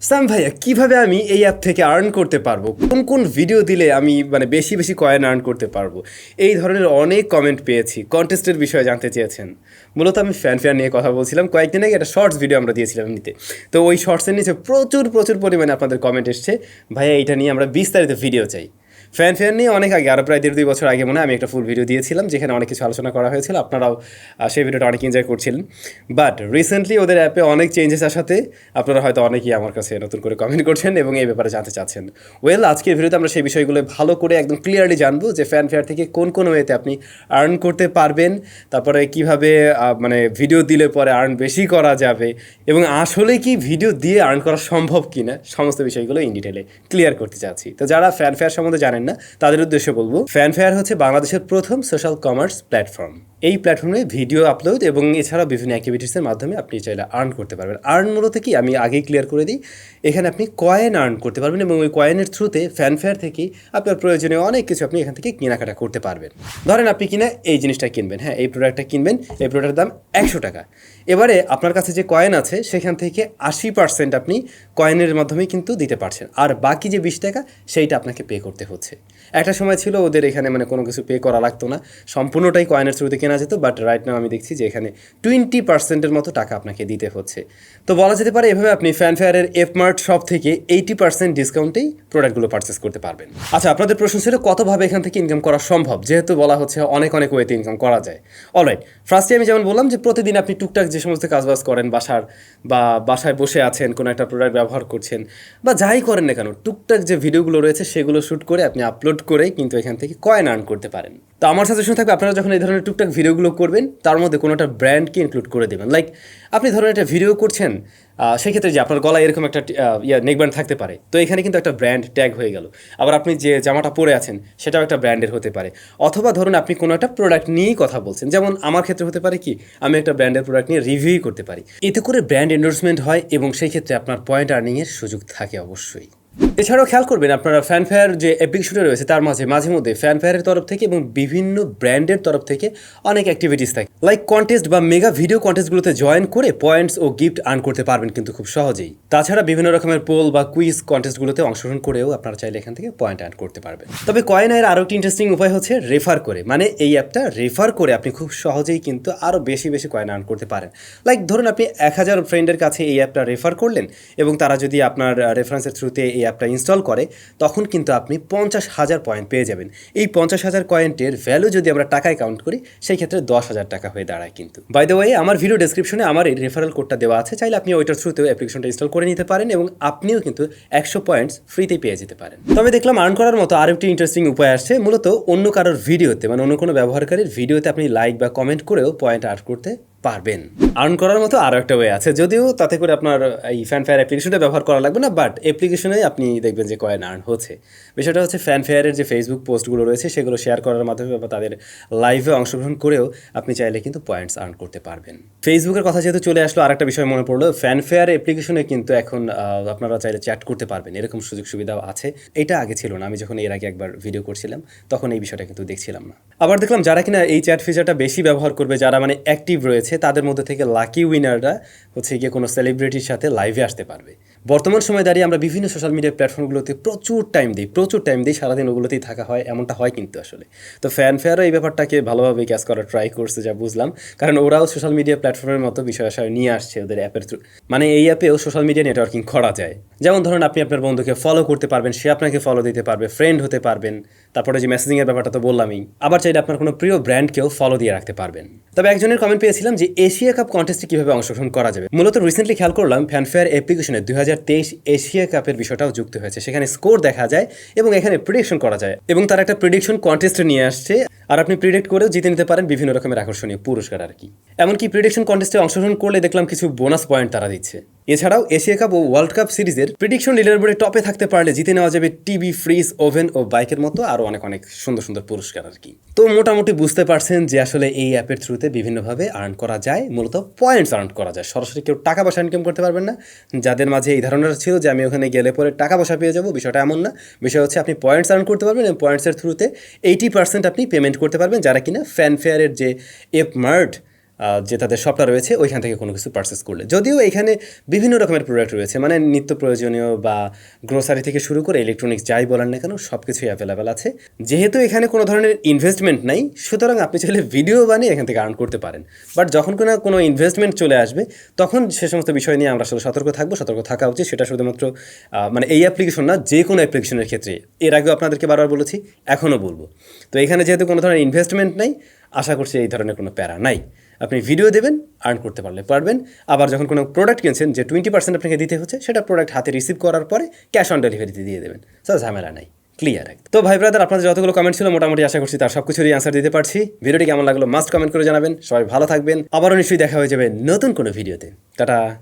সাম ভাইয়া কিভাবে আমি এই অ্যাপ থেকে আর্ন করতে পারবো, কোন কোন ভিডিও দিলে আমি বেশি বেশি কয়েন আর্ন করতে পারবো, এই ধরনের অনেক কমেন্ট পেয়েছি। কন্টেস্টের বিষয়ে জানতে চেয়েছেন। মূলত আমি ফ্যানফেয়ার নিয়ে কথা বলছিলাম। কয়েকদিন আগে একটা শর্টস ভিডিও আমরা দিয়েছিলাম এমনিতে। তো ওই শর্টসের নিচে প্রচুর প্রচুর পরিমাণে আপনাদের কমেন্ট এসছে, ভাইয়া এইটা নিয়ে আমরা বিস্তারিত ভিডিও চাই। ফ্যানফেয়ার নিয়ে অনেক আগে, আরও প্রায় 1.5-2 বছর আগে মনে হয় আমি একটা ফুল ভিডিও দিয়েছিলাম, যেখানে অনেক কিছু আলোচনা করা হয়েছিল। আপনারাও সেই ভিডিওটা অনেক এনজয় করছিলেন। বাট রিসেন্টলি ওদের অ্যাপে অনেক চেঞ্জেস আসাতে আপনারা হয়তো অনেকেই আমার কাছে নতুন করে কমেন্ট করছেন এবং এই ব্যাপারে জানতে চাচ্ছেন। আজকের ভিডিওতে আমরা সেই বিষয়গুলো ভালো করে একদম ক্লিয়ারলি জানবো যে ফ্যানফেয়ার থেকে কোন কোন ওয়েতে আপনি আর্ন করতে পারবেন, তারপরে কীভাবে ভিডিও দিলে পরে আর্ন বেশি করা যাবে, এবং আসলে কি ভিডিও দিয়ে আর্ন করা সম্ভব কি না, সমস্ত বিষয়গুলো ইন ডিটেলে ক্লিয়ার করতে চাচ্ছি। তো যারা ফ্যানফেয়ার সম্বন্ধে জানেন না তাদের উদ্দেশ্যে বলবো, ফ্যানফেয়ার হচ্ছে বাংলাদেশের প্রথম সোশ্যাল কমার্স প্ল্যাটফর্ম। এই প্ল্যাটফর্মে ভিডিও আপলোড এবং এছাড়াও বিভিন্ন অ্যাক্টিভিটিসের মাধ্যমে আপনি চাইলে আর্ন করতে পারবেন। আর্ন মূলত কি আমি আগেই ক্লিয়ার করে দিই, এখানে আপনি কয়েন আর্ন করতে পারবেন এবং ওই কয়েনের থ্রুতে ফ্যানফেয়ার থেকেই আপনার প্রয়োজনীয় অনেক কিছু আপনি এখান থেকে কেনাকাটা করতে পারবেন। ধরেন আপনি কিনা এই জিনিসটা কিনবেন, হ্যাঁ এই প্রোডাক্টটা কিনবেন, এই প্রোডাক্টের দাম 100 টাকা। এবারে আপনার কাছে যে কয়েন আছে সেখান থেকে 80% আপনি কয়েনের মাধ্যমেই কিন্তু দিতে পারছেন, আর বাকি যে 20 টাকা সেইটা আপনাকে পে করতে হচ্ছে। একটা সময় ছিল ওদের এখানে কোনো কিছু পে করা লাগতো না, সম্পূর্ণটাই কয়েনের থ্রুতে কেনা যেত। বাট রাইট নাও আমি দেখছি যে এখানে 20% মতো টাকা আপনাকে দিতে হচ্ছে। তো বলা যেতে পারে এভাবে আপনি ফ্যানফেয়ারের এফমার্ট শপ থেকে 80% ডিসকাউন্টেই প্রোডাক্টগুলো পারচেস করতে পারবেন। আচ্ছা, আপনাদের প্রশ্ন ছিল কতভাবে এখান থেকে ইনকাম করা সম্ভব, যেহেতু বলা হচ্ছে অনেক অনেক ওয়েতে ইনকাম করা যায়। অলরাইট, ফার্স্টে আমি যেমন বললাম যে প্রতিদিন আপনি টুকটাক যে সমস্ত কাজবাজ করেন, বাসায় বসে আছেন, কোনো একটা প্রোডাক্ট ব্যবহার করছেন বা যাই করেন না কেন, টুকটাক যে ভিডিওগুলো রয়েছে সেগুলো শ্যুট করে আপনি আপলোড করে কিন্তু এখান থেকে কয়েন আর্ন করতে পারেন। তো আমার সাজেশন থাকবে, আপনারা যখন এই ধরনের টুকটাক ভিডিওগুলো করবেন তার মধ্যে কোনো একটা ব্র্যান্ডকে ইনক্লুড করে দেবেন। লাইক আপনি ধরুন একটা ভিডিও করছেন, সেক্ষেত্রে যে আপনার গলায় এরকম একটা নেকব্যান্ড থাকতে পারে, তো এখানে কিন্তু একটা ব্র্যান্ড ট্যাগ হয়ে গেল। আবার আপনি যে জামাটা পরে আছেন সেটাও একটা ব্র্যান্ডের হতে পারে। অথবা ধরুন আপনি কোনো একটা প্রোডাক্ট নিয়েই কথা বলছেন, যেমন আমার ক্ষেত্রে হতে পারে কি আমি একটা ব্র্যান্ডের প্রোডাক্ট নিয়ে রিভিউই করতে পারি। এতে করে ব্র্যান্ড এন্ডোর্সমেন্ট হয় এবং সেই ক্ষেত্রে আপনার পয়েন্ট আর্নিংয়ের সুযোগ থাকে অবশ্যই। এছাড়াও খেয়াল করবেন আপনারা ফ্যানফেয়ার যে অ্যাপ্লিকেশনটা রয়েছে তার মাঝে মধ্যে ফ্যানফেয়ারের তরফ থেকে এবং বিভিন্ন ব্র্যান্ডের তরফ থেকে অনেক অ্যাক্টিভিটিস থাকে, লাইক কন্টেস্ট বা মেগা ভিডিও কন্টেস্টগুলোতে জয়েন করে পয়েন্টস ও গিফট আর্ন করতে পারবেন কিন্তু খুব সহজেই। তাছাড়া বিভিন্ন রকমের পোল বা কুইজ কন্টেস্টগুলোতে অংশগ্রহণ করেও আপনারা চাইলে এখান থেকে পয়েন্ট আর্ন করতে পারবেন। তবে কয়েন আয়ের আরও একটি ইন্টারেস্টিং উপায় হচ্ছে রেফার করে, মানে এই অ্যাপটা রেফার করে আপনি খুব সহজেই কিন্তু আরও বেশি বেশি কয়েন আর্ন করতে পারেন। লাইক ধরুন আপনি 1000 ফ্রেন্ডের কাছে এই অ্যাপটা রেফার করলেন এবং তারা যদি আপনার রেফারেন্সের থ্রুতে এই অ্যাপটা ইনস্টল করে তখন কিন্তু আপনি 50,000 পয়েন্ট পেয়ে যাবেন। এই 50,000 পয়েন্টের ভ্যালু যদি আমরা টাকায় কাউন্ট করি সেই ক্ষেত্রে 10,000 টাকা হয়ে দাঁড়ায়। কিন্তু বাই দ্য ওয়ে, আমার ভিডিও ডেসক্রিপশনে আমার এই রেফারেল কোডটা দেওয়া আছে, চাইলে আপনি ওইটার থ্রুতেও অ্যাপ্লিকেশনটা ইনস্টল করে নিতে পারেন এবং আপনিও কিন্তু 100 পয়েন্টস ফ্রিতে পেয়ে যেতে পারেন। তবে দেখলাম আর্ন করার মতো আরও একটি ইন্টারেস্টিং উপায় আসছে, মূলত অন্য কারোর ভিডিওতে, অন্য কোনো ব্যবহারকারীর ভিডিওতে আপনি লাইক বা কমেন্ট করেও পয়েন্ট আর্ন করতে পারবেন। আর্ন করার মতো আরও একটা ওয়ে আছে, যদিও তাতে করে আপনার এই ফ্যানফেয়ার অ্যাপ্লিকেশনটা ব্যবহার করা লাগবে না, বাট অ্যাপ্লিকেশনে আপনি দেখবেন যে কয়েন আর্ন হচ্ছে। বিষয়টা হচ্ছে ফ্যানফেয়ারের যে ফেসবুক পোস্টগুলো রয়েছে সেগুলো শেয়ার করার মাধ্যমে বা তাদের লাইভে অংশগ্রহণ করেও আপনি চাইলে কিন্তু পয়েন্টস আর্ন করতে পারবেন। ফেসবুকের কথা যেহেতু চলে আসলো, আরেকটা বিষয় মনে পড়লো, ফ্যানফেয়ার অ্যাপ্লিকেশনে কিন্তু এখন আপনারা চাইলে চ্যাট করতে পারবেন, এরকম সুযোগ সুবিধাও আছে। এটা আগে ছিল না, আমি যখন এর আগে একবার ভিডিও করছিলাম তখন এই বিষয়টা কিন্তু দেখছিলাম না। আবার দেখলাম যারা কিনা এই চ্যাট ফিচারটা বেশি ব্যবহার করবে, যারা অ্যাক্টিভ রয়েছে, তাদের মধ্যে থেকে লাকি উইনাররা হচ্ছে গিয়ে কোনো সেলিব্রিটির সাথে লাইভে আসতে পারবে। বর্তমান সময় দাঁড়িয়ে আমরা বিভিন্ন সোশ্যাল মিডিয়া প্ল্যাটফর্মগুলোতে প্রচুর টাইম দিই, সারাদিন ওগুলোতেই থাকা হয়, এমনটা হয় কিন্তু আসলে। তো ফ্যানফেয়ারও এই ব্যাপারটাকে ভালোভাবে ক্যাচ করার ট্রাই করছে যা বুঝলাম, কারণ ওরাও সোশ্যাল মিডিয়া প্ল্যাটফর্মের মতো বিষয় আশয় নিয়ে আসছে ওদের অ্যাপের থ্রু। এই অ্যাপেও সোশ্যাল মিডিয়া নেটওয়ার্কিং করা যায়। যেমন ধরুন আপনি আপনার বন্ধুকে ফলো করতে পারবেন, সে আপনাকে ফলো দিতে পারবে, ফ্রেন্ড হতে পারবেন, তারপরে যে মেসেজিংয়ের ব্যাপারটা তো বললামই। আবার চাইলে আপনার কোনো প্রিয় ব্র্যান্ডকেও ফলো দিয়ে রাখতে পারবেন। তবে একজনের কমেন্ট পেয়েছিলাম যে এশিয়া কাপ কন্টেস্টে কীভাবে অংশগ্রহণ করা যাবে। মূলত রিসেন্টলি খেয়াল করলাম ফ্যানফেয়ার অ্যাপ্লিকেশনে 2023 এশিয়া কাপের বিষয়টাও যুক্ত হয়েছে। সেখানে স্কোর দেখা যায় এবং এখানে প্রেডিকশন করা যায়, এবং তারা একটা প্রেডিকশন কন্টেস্ট নিয়ে আসছে, আর আপনি প্রেডিক্ট করেও জিতে নিতে পারেন বিভিন্ন রকমের আকর্ষণীয় পুরস্কার আর কি। এমনকি প্রেডিকশন কন্টেস্টে অংশগ্রহণ করলে দেখলাম কিছু বোনাস পয়েন্ট তারা দিচ্ছে। এছাড়াও এশিয়া কাপ ও ওয়ার্ল্ড কাপ সিরিজের প্রেডিকশন লিডারবোর্ডে টপে থাকতে পারলে জিতে নেওয়া যাবে টিভি, ফ্রিজ, ওভেন ও বাইকের মতো আরও অনেক অনেক সুন্দর সুন্দর পুরস্কার আর কি। তো মোটামুটি বুঝতে পারছেন যে আসলে এই অ্যাপের থ্রুতে বিভিন্নভাবে আর্ন করা যায়, মূলত পয়েন্টস আর্ন করা যায়। সরাসরি কেউ টাকা পয়সা ইনকাম করতে পারবেন না। যাদের মাঝে এই ধারণাটা ছিল যে আমি ওখানে গেলে পরে টাকা পয়সা পেয়ে যাবো, বিষয়টা এমন না। বিষয় হচ্ছে আপনি পয়েন্টস আর্ন করতে পারবেন এবং পয়েন্টসের থ্রুতে 80% আপনি পেমেন্ট করতে পারবেন, যারা কিনা ফ্যানফেয়ারের যে এফমার্ট যে তাদের শপটা রয়েছে ওইখান থেকে কোনো কিছু পারচেস করলে। যদিও এখানে বিভিন্ন রকমের প্রোডাক্ট রয়েছে, মানে নিত্য প্রয়োজনীয় বা গ্রোসারি থেকে শুরু করে ইলেকট্রনিক্স যাই বলেন না কেন সব কিছুই অ্যাভেলেবেল আছে। যেহেতু এখানে কোনো ধরনের ইনভেস্টমেন্ট নাই, সুতরাং আপনি চাইলে ভিডিও বানিয়ে এখান থেকে আর্ন করতে পারেন। বাট যখন কোনো ইনভেস্টমেন্ট চলে আসবে তখন সে সমস্ত বিষয় নিয়ে আমরা আসলে সতর্ক থাকবো, সতর্ক থাকা উচিত। সেটা শুধুমাত্র মানে এই অ্যাপ্লিকেশন না, যে কোনো অ্যাপ্লিকেশনের ক্ষেত্রে। এর আগেও আপনাদেরকে বারবার বলেছি, এখনও বলবো। তো এখানে যেহেতু কোনো ধরনের ইনভেস্টমেন্ট নাই, আশা করছি এই ধরনের কোনো প্যারা নাই। আপনি ভিডিও দেবেন, আর্ন করতে পারবেন। আবার যখন কোনো প্রোডাক্ট কিনছেন, যে 20% আপনাকে দিতে হচ্ছে, সেটা প্রোডাক্ট হাতে রিসিভ করার পরে ক্যাশ অন ডেলিভারিতে দিয়ে দেবেন। স্যার ঝামেলা নাই, ক্লিয়ার। তো ভাই ব্রাদার, আপনাদের যতগুলো কমেন্ট ছিল মোটামুটি আশা করছি তার সব কিছুরই অ্যান্সার দিতে পারছি। ভিডিওটি কেমন লাগলো মাস্ট কমেন্ট করে জানাবেন। সবাই ভালো থাকবেন, আবারও নিশ্চয়ই দেখা হয়ে যাবে নতুন কোনো ভিডিওতে। টাটা।